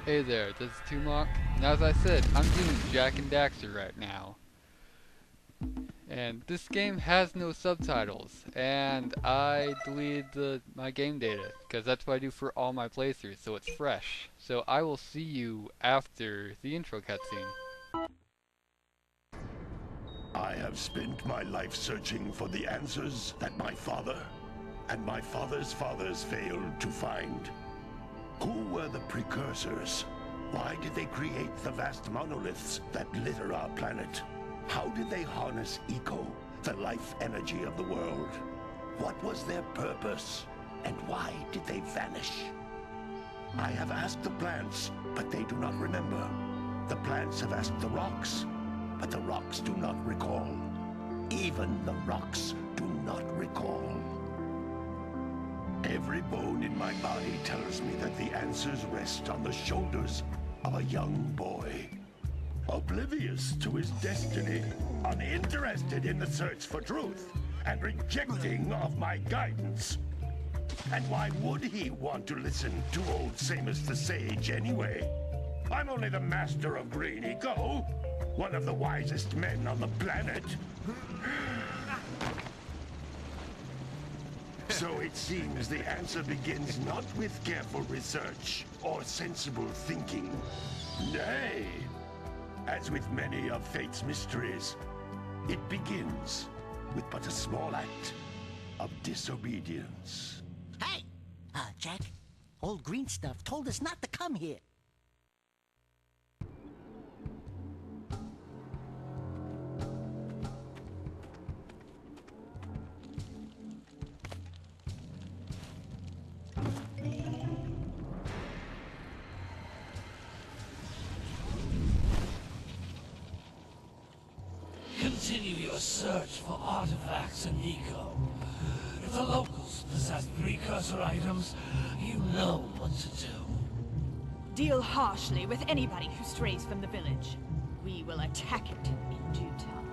Hey there, this is Toemock. Now, as I said, I'm doing Jak and Daxter right now. And this game has no subtitles, and I deleted my game data, because that's what I do for all my playthroughs, so it's fresh. So I will see you after the intro cutscene. I have spent my life searching for the answers that my father and my father's fathers failed to find. Who were the precursors? Why did they create the vast monoliths that litter our planet? How did they harness eco, the life energy of the world? What was their purpose? And why did they vanish? I have asked the plants, but they do not remember. The plants have asked the rocks, but the rocks do not recall. Even the rocks do not recall. Every bone in my body tells me that the answers rest on the shoulders of a young boy. Oblivious to his destiny, uninterested in the search for truth, and rejecting of my guidance. And why would he want to listen to old Samus the Sage anyway? I'm only the master of green eco, one of the wisest men on the planet. So it seems the answer begins not with careful research or sensible thinking. Nay, as with many of fate's mysteries, it begins with but a small act of disobedience. Hey! Jak, old green stuff told us not to come here. Continue your search for artifacts and eco. If the locals possess precursor items, you know what to do. Deal harshly with anybody who strays from the village. We will attack it in due time.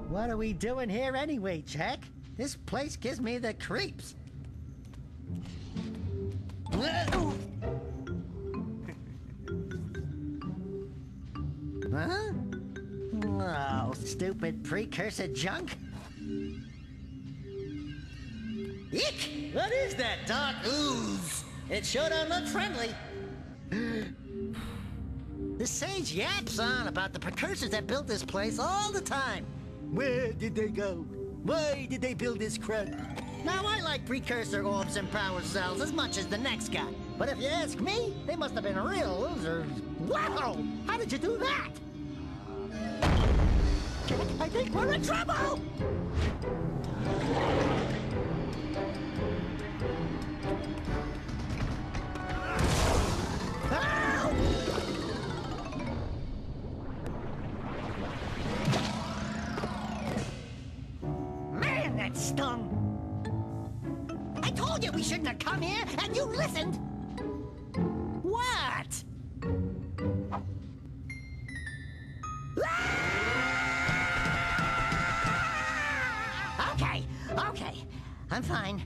What are we doing here anyway, Jak? This place gives me the creeps. Huh? Oh, stupid precursor junk. Eek! What is that dark ooze? It sure don't look friendly. The sage yaps on about the precursors that built this place all the time. Where did they go? Why did they build this crud? Now, I like precursor orbs and power cells as much as the next guy. But if you ask me, they must have been real losers. Wow! How did you do that? I think we're in trouble! Ow! Man, that stung! I told you we shouldn't have come here, and you listened! What? Okay. I'm fine.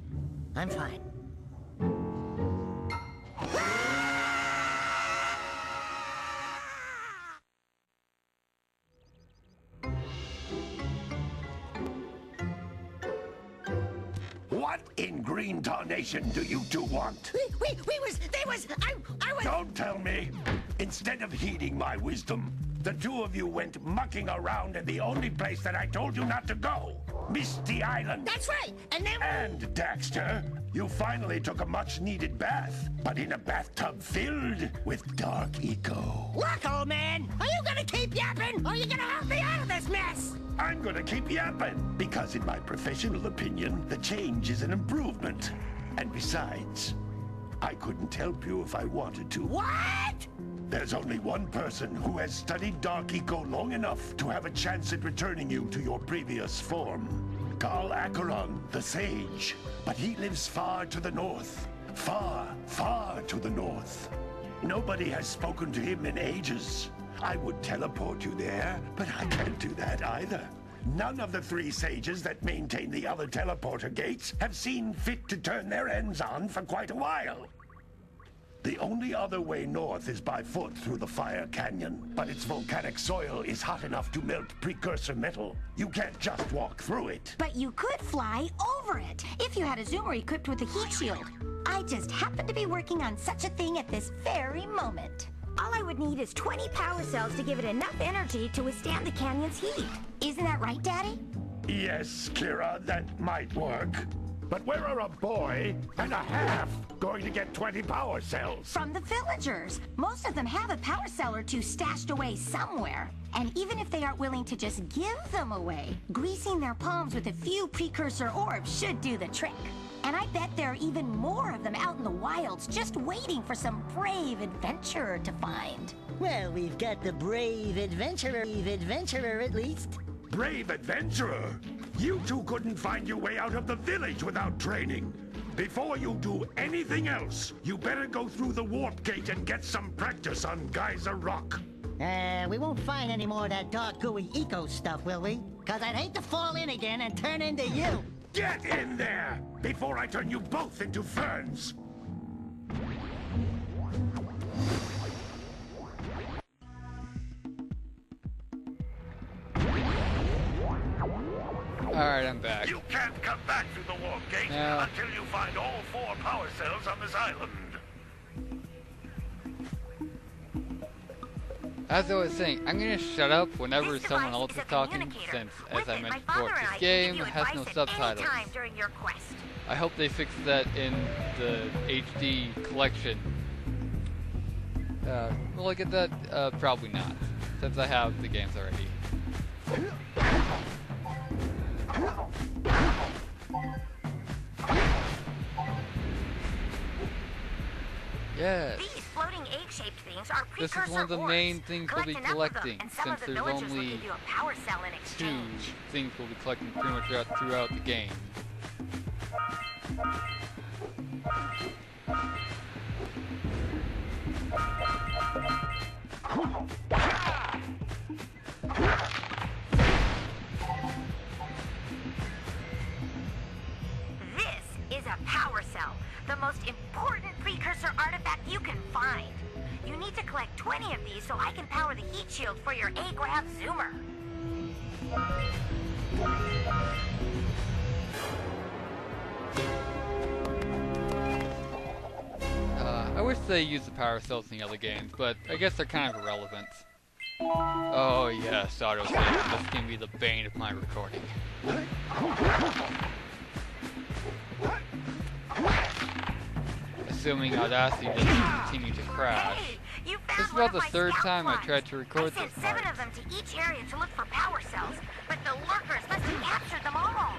What in green tarnation do you two want? I was... Don't tell me! Instead of heeding my wisdom, the two of you went mucking around in the only place that I told you not to go! Misty Island! That's right! And then... And, Daxter, you finally took a much-needed bath, but in a bathtub filled with dark eco. Look, old man! Are you gonna keep yapping, or are you gonna help me out of this mess? I'm gonna keep yapping, because in my professional opinion, the change is an improvement. And besides, I couldn't help you if I wanted to. What? There's only one person who has studied Dark Eco long enough to have a chance at returning you to your previous form. Carl Acheron, the Sage. But he lives far to the north. Far, far to the north. Nobody has spoken to him in ages. I would teleport you there, but I can't do that either. None of the 3 sages that maintain the other teleporter gates have seen fit to turn their ends on for quite a while. The only other way north is by foot through the Fire Canyon, but its volcanic soil is hot enough to melt precursor metal. You can't just walk through it. But you could fly over it if you had a zoomer equipped with a heat shield. I just happen to be working on such a thing at this very moment. All I would need is 20 power cells to give it enough energy to withstand the canyon's heat. Isn't that right, Daddy? Yes, Kira, that might work. But where are a boy and a half going to get 20 power cells? From the villagers. Most of them have a power cell or two stashed away somewhere. And even if they aren't willing to just give them away, greasing their palms with a few precursor orbs should do the trick. And I bet there are even more of them out in the wilds just waiting for some brave adventurer to find. Well, we've got the brave adventurer at least. Brave adventurer? You two couldn't find your way out of the village without training. Before you do anything else, you better go through the warp gate and get some practice on Geyser Rock. We won't find any more of that dark gooey eco stuff, will we? 'Cause I'd hate to fall in again and turn into you. Get in there before I turn you both into ferns. Alright, I'm back. You can't come back through the warp gate until you find all 4 power cells on this island. As I was saying, I'm gonna shut up whenever someone else is talking, since, as I mentioned before, this game has no subtitles. I hope they fix that in the HD collection. Will I get that? Probably not, since I have the games already. Yes. These floating egg-shaped things are This is one of the main things we'll be collecting, since there's only 2 things we'll be collecting pretty much throughout the game. This is a power cell, the most important precursor artifact you can find. You need to collect 20 of these so I can power the heat shield for your A-Graph zoomer. I wish they used the power cells in the other games, but I guess they're kind of irrelevant. Oh yes, autosave. This can be the bane of my recording. Assuming Audacity doesn't continue to crash. Hey, you This found is one about of the my 3rd scout time I flies. tried to record I sent this 7 part. of them to each area to look for power cells, but the lurkers must have captured them all.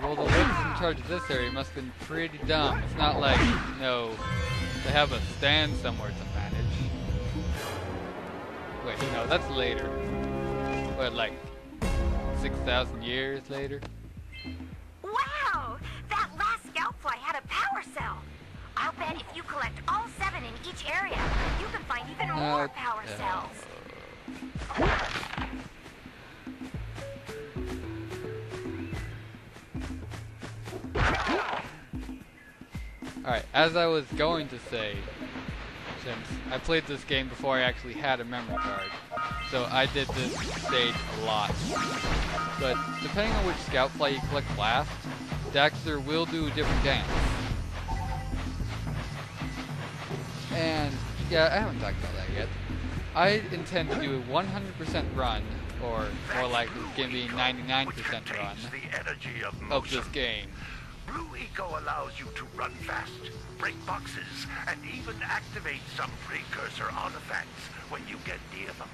Well, the lurkers in charge of this area must have been pretty dumb. It's not like, you know, they have a stand somewhere to manage. Wait, no, that's later. What, like 6,000 years later? Wow! That last scout fly had a power cell. I'll bet if you collect all 7 in each area, you can find even more power cells. Alright, as I was going to say, since I played this game before I actually had a memory card, so I did this stage a lot. But depending on which scout fly you collect last, Daxter will do a different dance. And yeah, I haven't talked about that yet. I intend to do a 100% run, or more likely it's going to be 99% run, of this game. Blue Eco allows you to run fast, break boxes, and even activate some precursor artifacts when you get near them.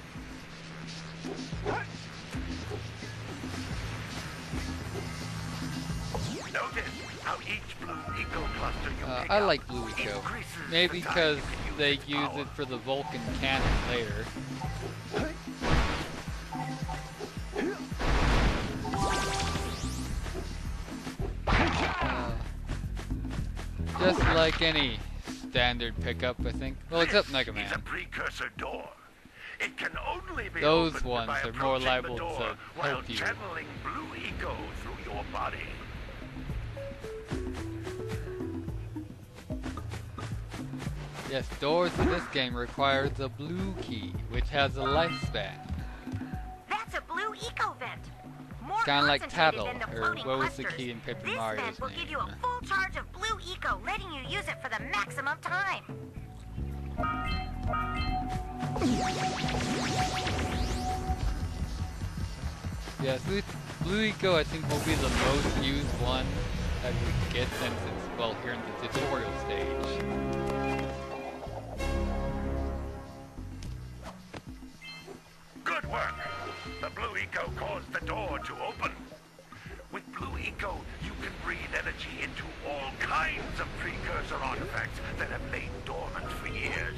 Notice how each Blue Eco cluster you pick I up like Blue Eco. increases Maybe the time because you can they its use power. it for the Vulcan cannon later. Just like any standard pickup, I think. Well, except Mega It's a Man. precursor door. It can only be Those opened ones by are more approaching liable the door to while help you. channeling blue eco through your body. Yes, doors in this game require the blue key, which has a lifespan. That's a blue eco vent. More Kinda like concentrated Tattle, than the or floating what was the clusters. key in Paper This Mario's vent will give you a name? full charge of blue eco, letting you use it for the maximum time. Yes, blue eco I think will be the most used one that we get since it's, well, here in the tutorial stage. Good work. The blue eco caused the door to open. With blue eco, you can breathe energy into all kinds of precursor artifacts that have lain dormant for years.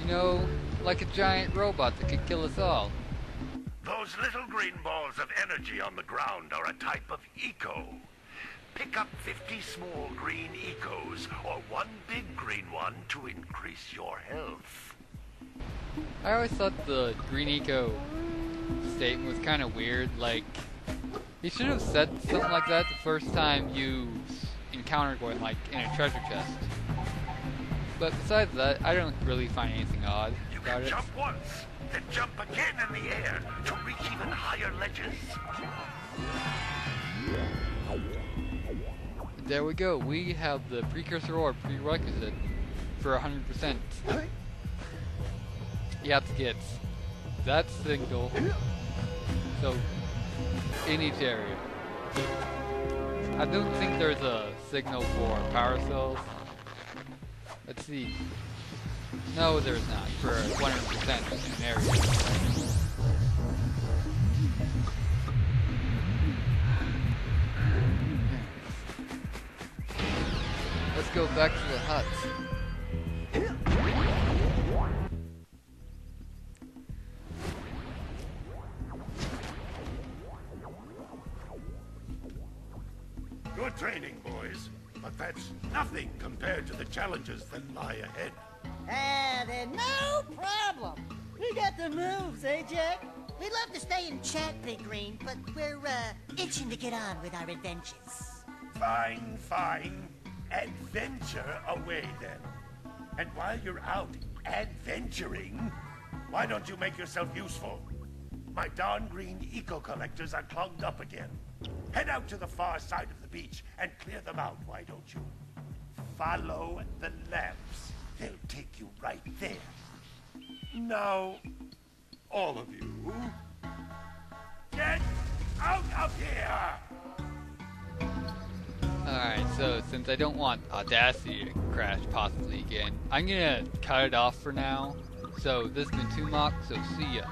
You know, like a giant robot that could kill us all. Those little green balls of energy on the ground are a type of eco. Pick up 50 small green ecos, or one big green one to increase your health. I always thought the green eco statement was kind of weird. Like, he should have said something like that the first time you encountered one, like in a treasure chest. But besides that, I don't really find anything odd You about can it. jump once, then jump again in the air to reach even higher ledges. There we go. We have the precursor ore prerequisite for 100%. You have to get that signal, so in each area. I don't think there's a signal for power cells. Let's see. No, there's not for 100% in an area. Let's go back to the hut. Good training, boys. But that's nothing compared to the challenges that lie ahead. Then no problem. We got the moves, eh, Jack? We'd love to stay and chat, Big Green, but we're, itching to get on with our adventures. Fine, fine. Adventure away, then. And while you're out adventuring, why don't you make yourself useful? My darn green eco-collectors are clogged up again. Head out to the far side of the beach and clear them out, why don't you? Follow the lamps. They'll take you right there. Now, all of you, get out of here! Alright, so since I don't want Audacity to crash possibly again, I'm gonna cut it off for now. So this has been Toemock, so see ya.